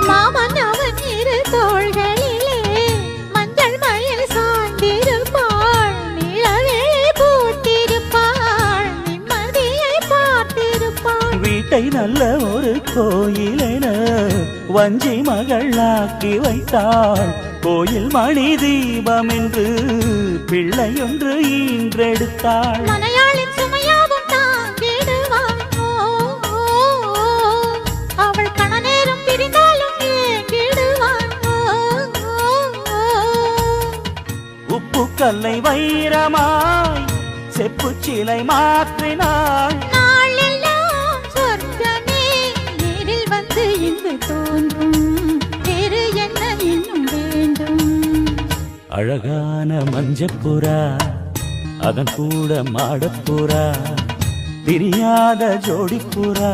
மாமன் அவன் இரு தோள்களிலே மஞ்சள் மயில் சாய்ந்திருப்பாள், நிலவே பூத்திருப்பாள், நிம்மதியை பார்த்திருப்பாள். வீட்டை நல்ல ஒரு கோயிலென வஞ்சி மகளாக்கி வைத்தாள். கோயில் மணி தீபம் என்று பிள்ளையொன்று ஈன்றெடுத்தாள். மலையாளின் சுமையாவும் தாங்கிடுவாள். அவள் கணநேரம் பிரிந்தாலும் ஏங்கிடுவாள். உப்பு கல்லை வைரமாய் செப்பு சிலை மாற்றினாள். நாளெல்லாம் சொர்க்கமே நேரில் வந்து இங்கு தோன்றும். வேறு என்ன இன்னும் வேண்டும்? அழகான மஞ்சப்புறா அதன் கூட மாடப்புறா, பிரியாத ஜோடிப்புறா.